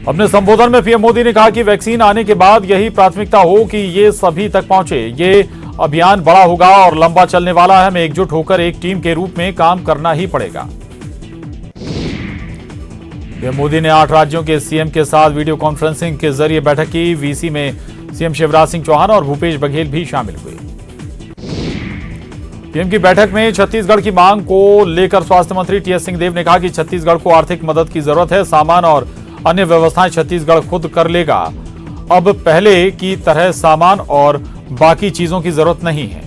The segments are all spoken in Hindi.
अपने संबोधन में पीएम मोदी ने कहा कि वैक्सीन आने के बाद यही प्राथमिकता हो कि ये सभी तक पहुंचे। ये अभियान बड़ा होगा और लंबा चलने वाला है। हमें एकजुट होकर एक टीम के रूप में काम करना ही पड़ेगा। पीएम मोदी ने 8 राज्यों के सीएम के साथ वीडियो कॉन्फ्रेंसिंग के जरिए बैठक की। वीसी में सीएम शिवराज सिंह चौहान और भूपेश बघेल भी शामिल हुए। पीएम की बैठक में छत्तीसगढ़ की मांग को लेकर स्वास्थ्य मंत्री टीएस सिंहदेव ने कहा कि छत्तीसगढ़ को आर्थिक मदद की जरूरत है। सामान और अन्य व्यवस्थाएं छत्तीसगढ़ खुद कर लेगा। अब पहले की तरह सामान और बाकी चीजों की जरूरत नहीं है।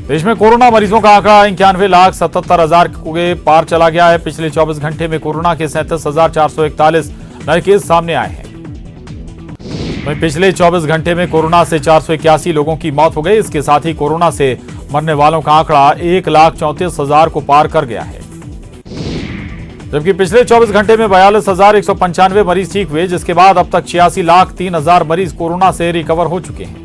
देश में कोरोना मरीजों का आंकड़ा 91,77,000 के पार चला गया है। पिछले 24 घंटे में कोरोना के 37,441 नए केस सामने आए हैं। वहीं पिछले 24 घंटे में कोरोना से 481 लोगों की मौत हो गई। इसके साथ ही कोरोना से मरने वालों का आंकड़ा 1,34,000 को पार कर गया है। जबकि पिछले 24 घंटे में 42,195 मरीज ठीक हुए, जिसके बाद अब तक 86,03,000 मरीज कोरोना से रिकवर हो चुके हैं।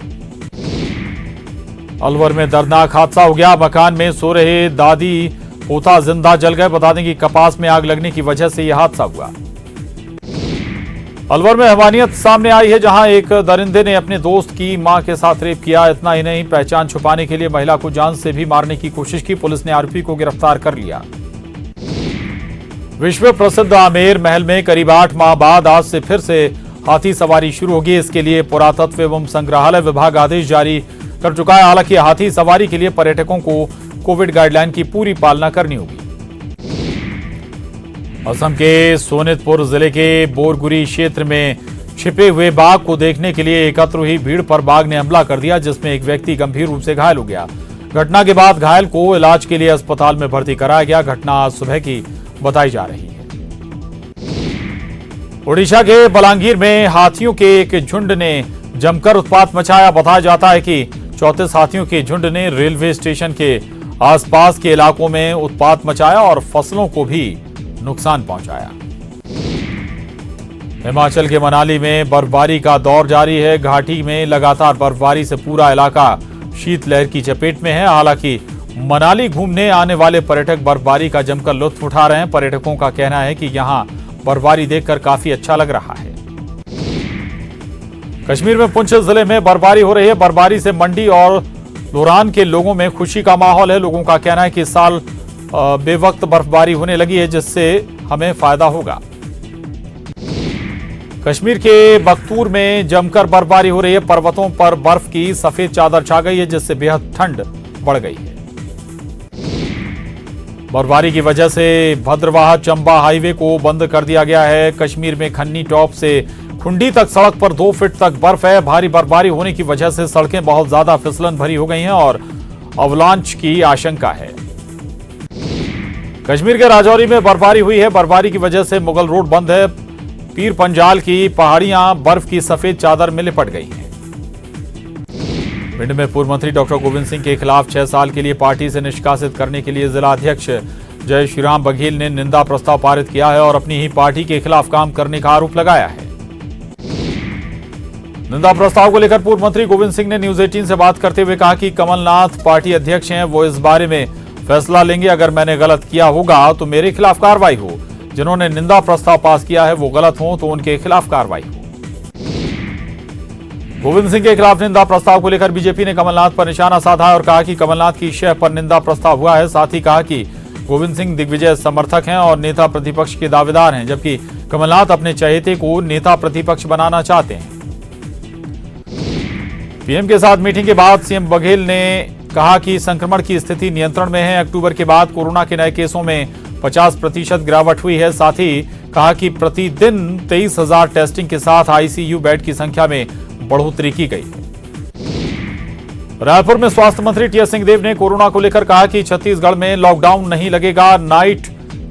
अलवर में दर्दनाक हादसा हो गया। मकान में सो रहे दादी पोता जिंदा जल गए। बता दें कि कपास में आग लगने की वजह से यह हादसा हुआ। अलवर में हैवानियत सामने आई है, जहां एक दरिंदे ने अपने दोस्त की मां के साथ रेप किया। इतना ही नहीं, पहचान छुपाने के लिए महिला को जान से भी मारने की कोशिश की। पुलिस ने आरोपी को गिरफ्तार कर लिया। विश्व प्रसिद्ध आमेर महल में करीब 8 माह बाद आज से फिर से हाथी सवारी शुरू होगी। इसके लिए पुरातत्व एवं संग्रहालय विभाग आदेश जारी कर चुका है। हालांकि हाथी सवारी के लिए पर्यटकों को कोविड गाइडलाइन की पूरी पालना करनी होगी। असम के सोनितपुर जिले के बोरगुरी क्षेत्र में छिपे हुए बाघ को देखने के लिए एकत्र हुई भीड़ पर बाघ ने हमला कर दिया, जिसमें एक व्यक्ति गंभीर रूप से घायल हो गया। घटना के बाद घायल को इलाज के लिए अस्पताल में भर्ती कराया गया। घटना आज सुबह की बताई जा रही है। ओडिशा के बलांगीर में हाथियों के एक झुंड ने जमकर उत्पात मचाया। बताया जाता है कि 34 हाथियों के झुंड ने रेलवे स्टेशन के आसपास के इलाकों में उत्पात मचाया और फसलों को भी नुकसान पहुंचाया। हिमाचल के मनाली में बर्फबारी का दौर जारी है। घाटी में लगातार बर्फबारी से पूरा इलाका शीतलहर की चपेट में है। हालांकि मनाली घूमने आने वाले पर्यटक बर्फबारी का जमकर लुत्फ उठा रहे हैं। पर्यटकों का कहना है कि यहां बर्फबारी देखकर काफी अच्छा लग रहा है। कश्मीर में पुंछ जिले में बर्फबारी हो रही है। बर्फबारी से मंडी और लोरान के लोगों में खुशी का माहौल है। लोगों का कहना है कि इस साल बेवक्त बर्फबारी होने लगी है, जिससे हमें फायदा होगा। कश्मीर के बख्तूर में जमकर बर्फबारी हो रही है। पर्वतों पर बर्फ की सफेद चादर छा गई है, जिससे बेहद ठंड बढ़ गई है। बर्फबारी की वजह से भद्रवाह चंबा हाईवे को बंद कर दिया गया है। कश्मीर में खन्नी टॉप से खुंडी तक सड़क पर 2 फीट तक बर्फ है। भारी बर्फबारी होने की वजह से सड़कें बहुत ज्यादा फिसलन भरी हो गई हैं और अवलांच की आशंका है। कश्मीर के राजौरी में बर्फबारी हुई है। बर्फबारी की वजह से मुगल रोड बंद है। पीर पंजाल की पहाड़ियां बर्फ की सफेद चादर में लिपट गई हैं। भिंड में पूर्व मंत्री डॉक्टर गोविंद सिंह के खिलाफ 6 साल के लिए पार्टी से निष्कासित करने के लिए जिला अध्यक्ष जय श्रीराम बघेल ने निंदा प्रस्ताव पारित किया है और अपनी ही पार्टी के खिलाफ काम करने का आरोप लगाया है। निंदा प्रस्ताव को लेकर पूर्व मंत्री गोविंद सिंह ने न्यूज 18 से बात करते हुए कहा कि कमलनाथ पार्टी अध्यक्ष हैं, वो इस बारे में फैसला लेंगे। अगर मैंने गलत किया होगा तो मेरे खिलाफ कार्रवाई हो। जिन्होंने निंदा प्रस्ताव पास किया है वो गलत हो तो उनके खिलाफ कार्रवाई हो। गोविंद सिंह के खिलाफ निंदा प्रस्ताव को लेकर बीजेपी ने कमलनाथ पर निशाना साधा और कहा कि कमलनाथ की शय पर निंदा प्रस्ताव हुआ है। साथ ही कहा कि गोविंद सिंह दिग्विजय समर्थक हैं और नेता प्रतिपक्ष के दावेदार हैं, जबकि कमलनाथ अपने चहेते को नेता प्रतिपक्ष बनाना चाहते हैं। पीएम के साथ मीटिंग के बाद सीएम बघेल ने कहा कि संक्रमण की स्थिति नियंत्रण में है। अक्टूबर के बाद कोरोना के नए केसों में 50% गिरावट हुई है। साथ ही कहा कि प्रतिदिन 23,000 टेस्टिंग के साथ आईसीयू बेड की संख्या में बढ़ोतरी की गई है। रायपुर में स्वास्थ्य मंत्री टीएस सिंहदेव ने कोरोना को लेकर कहा कि छत्तीसगढ़ में लॉकडाउन नहीं लगेगा, नाइट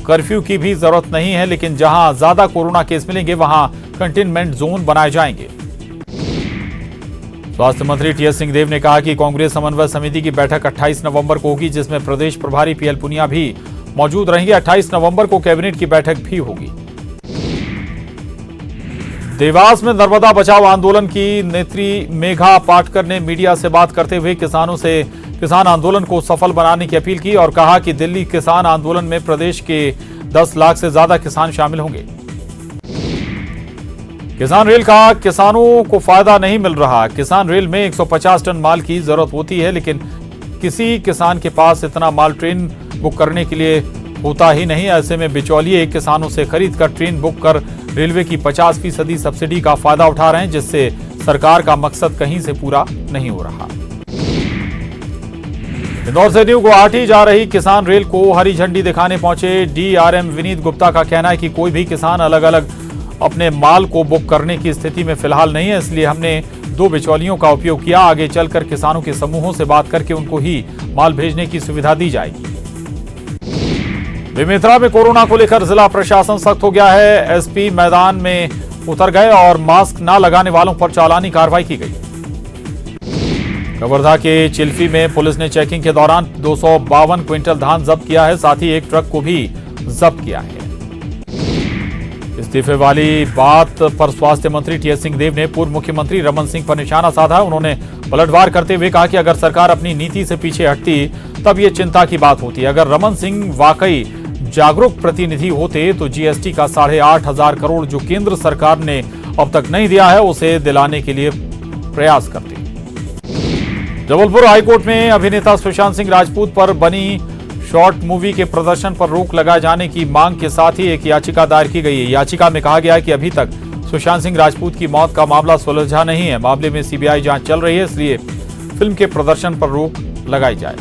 कर्फ्यू की भी जरूरत नहीं है, लेकिन जहां ज्यादा कोरोना केस मिलेंगे वहां कंटेनमेंट जोन बनाए जाएंगे। स्वास्थ्य मंत्री टीएस सिंहदेव ने कहा कि कांग्रेस समन्वय समिति की बैठक 28 नवंबर को होगी, जिसमें प्रदेश प्रभारी पीएल पुनिया भी मौजूद रहेंगे। 28 नवंबर को कैबिनेट की बैठक भी होगी। देवास में नर्मदा बचाओ आंदोलन की नेत्री मेघा पाटकर ने मीडिया से बात करते हुए किसानों से किसान आंदोलन को सफल बनाने की अपील की और कहा कि दिल्ली किसान आंदोलन में प्रदेश के 10 लाख से ज्यादा किसान शामिल होंगे। किसान रेल का किसानों को फायदा नहीं मिल रहा। किसान रेल में 150 टन माल की जरूरत होती है, लेकिन किसी किसान के पास इतना माल ट्रेन बुक करने के लिए होता ही नहीं। ऐसे में बिचौलिए किसानों से खरीद कर ट्रेन बुक कर रेलवे की 50% सब्सिडी का फायदा उठा रहे हैं, जिससे सरकार का मकसद कहीं से पूरा नहीं हो रहा। इंदौर से न्यू गुवाहाटी जा रही किसान रेल को हरी झंडी दिखाने पहुंचे डीआरएम विनीत गुप्ता का कहना है कि कोई भी किसान अलग अलग अपने माल को बुक करने की स्थिति में फिलहाल नहीं है, इसलिए हमने 2 बिचौलियों का उपयोग किया। आगे चलकर किसानों के समूहों से बात करके उनको ही माल भेजने की सुविधा दी जाएगी। बेमेतरा में कोरोना को लेकर जिला प्रशासन सख्त हो गया है। एसपी मैदान में उतर गए और मास्क न लगाने वालों पर चालानी कार्रवाई की गई। कवर्धा के चिल्फी में पुलिस ने चेकिंग के दौरान 252 क्विंटल धान जब्त किया है, साथ ही एक ट्रक को भी जब्त किया है। इस्तीफे वाली बात पर स्वास्थ्य मंत्री टीएस सिंहदेव ने पूर्व मुख्यमंत्री रमन सिंह पर निशाना साधा। उन्होंने पलटवार करते हुए कहा कि अगर सरकार अपनी नीति से पीछे हटती तब ये चिंता की बात होती। अगर रमन सिंह वाकई जागरूक प्रतिनिधि होते तो जीएसटी का 8,500 करोड़ जो केंद्र सरकार ने अब तक नहीं दिया है, उसे दिलाने के लिए प्रयास करते। जबलपुर हाईकोर्ट में अभिनेता सुशांत सिंह राजपूत पर बनी शॉर्ट मूवी के प्रदर्शन पर रोक लगाए जाने की मांग के साथ ही एक याचिका दायर की गई है। याचिका में कहा गया है कि अभी तक सुशांत सिंह राजपूत की मौत का मामला सुलझा नहीं है। मामले में सीबीआई जांच चल रही है, इसलिए फिल्म के प्रदर्शन पर रोक लगाई जाए।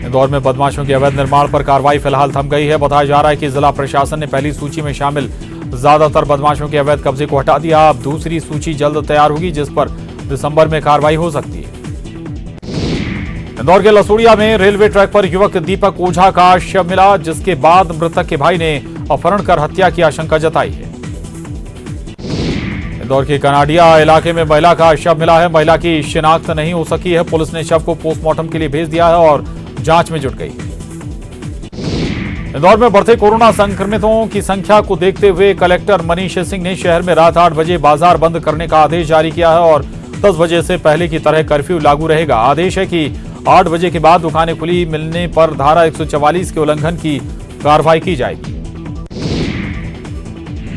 इंदौर में बदमाशों के अवैध निर्माण पर कार्रवाई फिलहाल थम गई है। बताया जा रहा है कि जिला प्रशासन ने पहली सूची में शामिल ज्यादातर बदमाशों के अवैध कब्जे को हटा दिया। अब दूसरी सूची जल्द तैयार होगी, जिस पर दिसंबर में कार्रवाई हो सकती है। इंदौर के लसूड़िया में रेलवे ट्रैक पर युवक दीपक ओझा का शव मिला, जिसके बाद मृतक के भाई ने अपहरण कर हत्या की आशंका जताई है। इंदौर के कनाडिया इलाके में महिला का शव मिला है। महिला की शिनाख्त नहीं हो सकी है। पुलिस ने शव को पोस्टमार्टम के लिए भेज दिया है और जांच में जुट गई है। इंदौर में बढ़ते कोरोना संक्रमितों की संख्या को देखते हुए कलेक्टर मनीष सिंह ने शहर में रात 8 बजे बाजार बंद करने का आदेश जारी किया है और 10 बजे से पहले की तरह कर्फ्यू लागू रहेगा। आदेश है कि 8 बजे के बाद दुकानें खुली मिलने पर धारा 144 के उल्लंघन की कार्रवाई की जाएगी।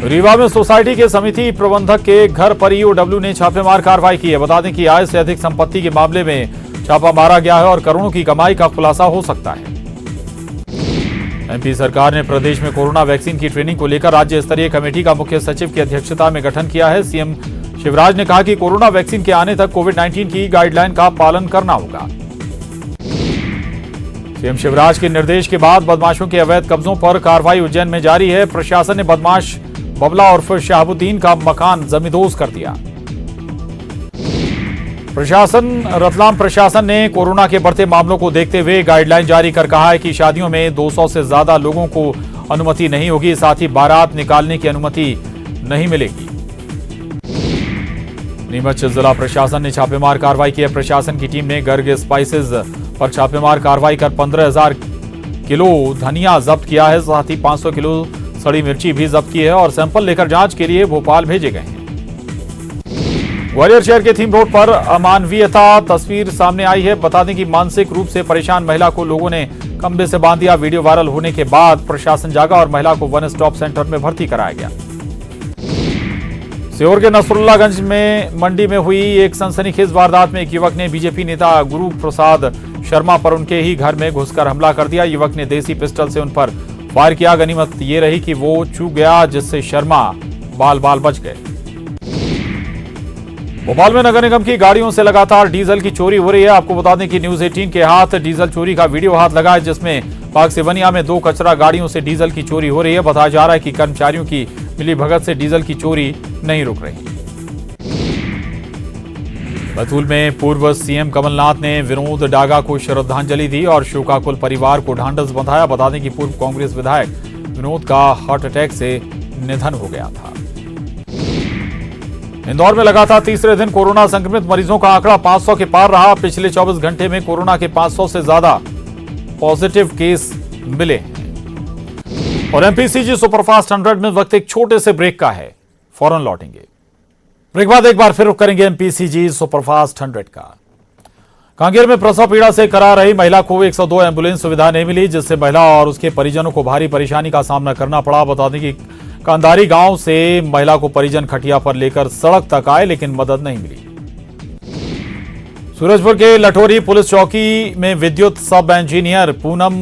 रीवा में सोसाइटी के समिति प्रबंधक के घर पर ईओडब्ल्यू ने छापेमार कार्रवाई की है। बता दें कि आय से अधिक संपत्ति के मामले में छापा मारा गया है और करोड़ों की कमाई का खुलासा हो सकता है। एमपी सरकार ने प्रदेश में कोरोना वैक्सीन की ट्रेनिंग को लेकर राज्य स्तरीय कमेटी का मुख्य सचिव की अध्यक्षता में गठन किया है। सीएम शिवराज ने कहा कि कोरोना वैक्सीन के आने तक कोविड-19 की गाइडलाइन का पालन करना होगा। सीएम शिवराज के निर्देश के बाद बदमाशों के अवैध कब्जों पर कार्रवाई उज्जैन में जारी है। प्रशासन ने बदमाश बबला उर्फ शहाबुद्दीन का मकान जमींदोज कर दिया। रतलाम प्रशासन ने कोरोना के बढ़ते मामलों को देखते हुए गाइडलाइन जारी कर कहा है कि शादियों में 200 से ज्यादा लोगों को अनुमति नहीं होगी, साथ ही बारात निकालने की अनुमति नहीं मिलेगी। नीमच जिला प्रशासन ने छापेमार कार्रवाई की है। प्रशासन की टीम ने गर्ग स्पाइसेस पर छापेमार कार्रवाई कर 15,000 किलो धनिया जब्त किया है, साथ ही 500 किलो सड़ी मिर्ची भी जब्त की है और सैंपल लेकर जांच के लिए भोपाल भेजे गए हैं। ग्वालियर शहर के थीम रोड पर अमानवीयता तस्वीर सामने आई है। बता दें कि मानसिक रूप से परेशान महिला को लोगों ने खंबे से बांध दिया। वीडियो वायरल होने के बाद प्रशासन जागा और महिला को वन स्टॉप सेंटर में भर्ती कराया गया। सीहोर के नसरुल्लागंज में मंडी में हुई एक सनसनीखेज वारदात में एक युवक ने बीजेपी नेता गुरु प्रसाद शर्मा पर उनके ही घर में घुसकर हमला कर दिया। युवक ने देसी पिस्टल से उन पर फायर किया। गनीमत ये रही कि वो चूक गया, जिससे शर्मा बाल बाल बच गए। भोपाल में नगर निगम की गाड़ियों से लगातार डीजल की चोरी हो रही है। आपको बता दें कि न्यूज 18 के हाथ डीजल चोरी का वीडियो हाथ लगा है, जिसमें पाक सिवनिया में 2 कचरा गाड़ियों से डीजल की चोरी हो रही है। बताया जा रहा है कि कर्मचारियों की मिलीभगत से डीजल की चोरी नहीं रुक रही। बैतूल में पूर्व सीएम कमलनाथ ने विनोद डागा को श्रद्धांजलि दी और शोकाकुल परिवार को ढांढस बंधाया। बता दें कि पूर्व कांग्रेस विधायक विनोद का हार्ट अटैक से निधन हो गया था। इंदौर में लगातार तीसरे दिन कोरोना संक्रमित मरीजों का आंकड़ा 500 के पार रहा। पिछले 24 घंटे में कोरोना के 500 से ज्यादा पॉजिटिव केस मिले हैं। और एमपीसीजी सुपरफास्ट 100 में वक्त एक छोटे से ब्रेक का है, फौरन लौटेंगे। ब्रेक बाद एक बार फिर रुक करेंगे एमपीसीजी सुपरफास्ट 100 का। कांकेर में प्रसव पीड़ा से करा रही महिला को 102 एम्बुलेंस सुविधा नहीं मिली, जिससे महिला और उसके परिजनों को भारी परेशानी का सामना करना पड़ा। बता दें कि कंधारी गांव से महिला को परिजन खटिया पर लेकर सड़क तक आए, लेकिन मदद नहीं मिली। सूरजपुर के लठोरी पुलिस चौकी में विद्युत सब इंजीनियर पूनम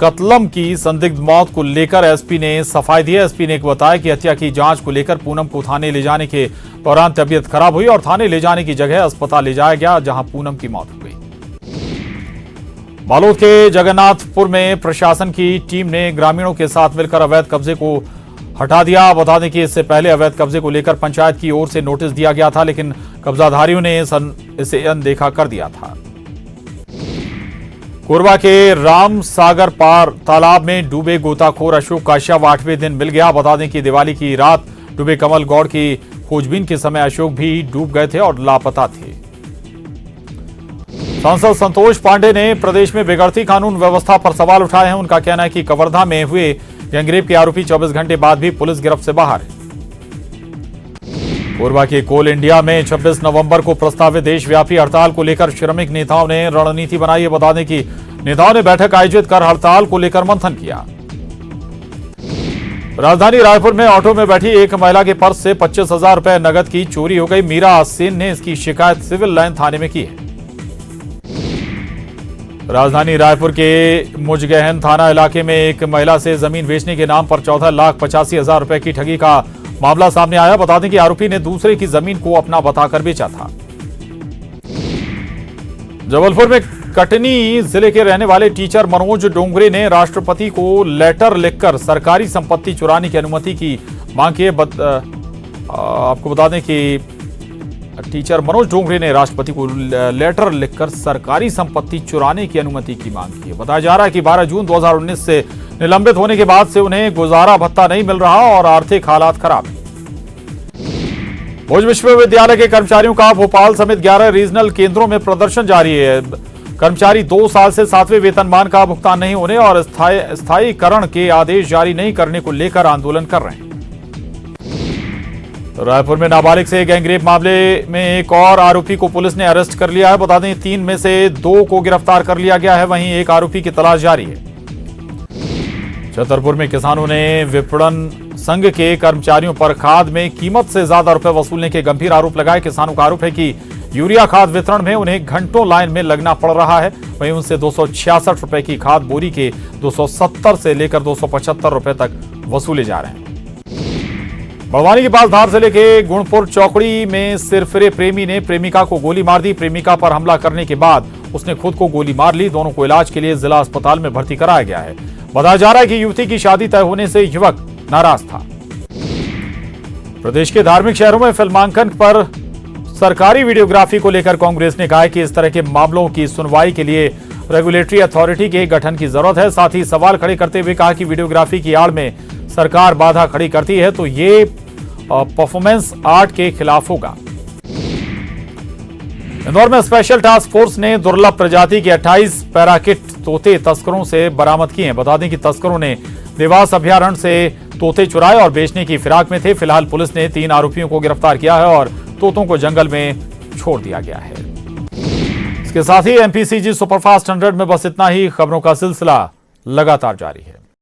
कतलम की संदिग्ध मौत को लेकर एसपी ने सफाई दी। एसपी ने बताया कि हत्या की जांच को लेकर पूनम को थाने ले जाने के दौरान तबीयत खराब हुई और थाने ले जाने की जगह अस्पताल ले जाया गया, जहां पूनम की मौत हो गई। बालोद के जगन्नाथपुर में प्रशासन की टीम ने ग्रामीणों के साथ मिलकर अवैध कब्जे को हटा दिया। बता दें कि इससे पहले अवैध कब्जे को लेकर पंचायत की ओर से नोटिस दिया गया था, लेकिन कब्जाधारियों ने इसे अनदेखा कर दिया था। कोरबा के राम सागर पार तालाब में डूबे गोताखोर अशोक का शव 8वें दिन मिल गया। बता दें कि दिवाली की रात डूबे कमल गौड़ की खोजबीन के समय अशोक भी डूब गए थे और लापता थे। सांसद संतोष पांडे ने प्रदेश में बिगड़ती कानून व्यवस्था पर सवाल उठाए हैं। उनका कहना है कि कवर्धा में हुए गैंगरेप के आरोपी 24 घंटे बाद भी पुलिस गिरफ्त से बाहर है। कोरबा के कोल इंडिया में 26 नवंबर को प्रस्तावित देशव्यापी हड़ताल को लेकर श्रमिक नेताओं ने रणनीति बनाई है। बता दें कि नेताओं ने बैठक आयोजित कर हड़ताल को लेकर मंथन किया। राजधानी रायपुर में ऑटो में बैठी एक महिला के पर्स से 25,000 रुपए नगद की चोरी हो गई। मीरा सेन ने इसकी शिकायत सिविल लाइन थाने में की है। राजधानी रायपुर के मुजगहन थाना इलाके में एक महिला से जमीन बेचने के नाम पर 14,85,000 रुपए की ठगी का मामला सामने आया। बता दें कि आरोपी ने दूसरे की जमीन को अपना बताकर बेचा था। जबलपुर में कटनी जिले के रहने वाले टीचर मनोज डोंगरे ने राष्ट्रपति को लेटर लिखकर सरकारी संपत्ति चुराने की अनुमति की मांग की है। आपको बता दें कि टीचर मनोज डोंगरे ने राष्ट्रपति को लेटर लिखकर सरकारी संपत्ति चुराने की अनुमति की मांग की है। बताया जा रहा है कि 12 जून 2019 से निलंबित होने के बाद से उन्हें गुजारा भत्ता नहीं मिल रहा और आर्थिक हालात खराब है। भुज विश्वविद्यालय के कर्मचारियों का भोपाल समेत 11 रीजनल केंद्रों में प्रदर्शन जारी है। कर्मचारी 2 साल से 7वें वेतनमान का भुगतान नहीं होने और स्थायीकरण के आदेश जारी नहीं करने को लेकर आंदोलन कर रहे हैं। रायपुर में नाबालिग से गैंगरेप मामले में एक और आरोपी को पुलिस ने अरेस्ट कर लिया है। बता दें 3 में से 2 को गिरफ्तार कर लिया गया है, वहीं एक आरोपी की तलाश जारी है। छतरपुर में किसानों ने विपणन संघ के कर्मचारियों पर खाद में कीमत से ज्यादा रुपए वसूलने के गंभीर आरोप लगाए। किसानों का आरोप है कि यूरिया खाद वितरण में उन्हें घंटों लाइन में लगना पड़ रहा है। वहीं उनसे 266 रुपए की खाद बोरी के 270 से लेकर 275 रुपए तक वसूले जा रहे हैं। बड़वानी के पास धार जिले के गुणपुर चौकड़ी में सिरफिरे प्रेमी ने प्रेमिका को गोली मार दी। प्रेमिका पर हमला करने के बाद उसने खुद को गोली मार ली। दोनों को इलाज के लिए जिला अस्पताल में भर्ती कराया गया है। बताया जा रहा है कि युवती की शादी तय होने से युवक नाराज था। प्रदेश के धार्मिक शहरों में फिल्मांकन पर सरकारी वीडियोग्राफी को लेकर कांग्रेस ने कहा है कि इस तरह के मामलों की सुनवाई के लिए रेगुलेटरी अथॉरिटी के गठन की जरूरत है। साथ ही सवाल खड़े करते हुए कहा कि वीडियोग्राफी की आड़ में सरकार बाधा खड़ी करती है तो ये परफॉर्मेंस आर्ट के खिलाफ होगा। इंदौर में स्पेशल टास्क फोर्स ने दुर्लभ प्रजाति के 28 पैराकिट तोते तस्करों से बरामद किए हैं। बता दें कि तस्करों ने देवास अभयारण्य से तोते चुराए और बेचने की फिराक में थे। फिलहाल पुलिस ने 3 आरोपियों को गिरफ्तार किया है और तोतों को जंगल में छोड़ दिया गया है। इसके साथ ही एमपीसीजी सुपरफास्ट 100 में बस इतना ही। खबरों का सिलसिला लगातार जारी है।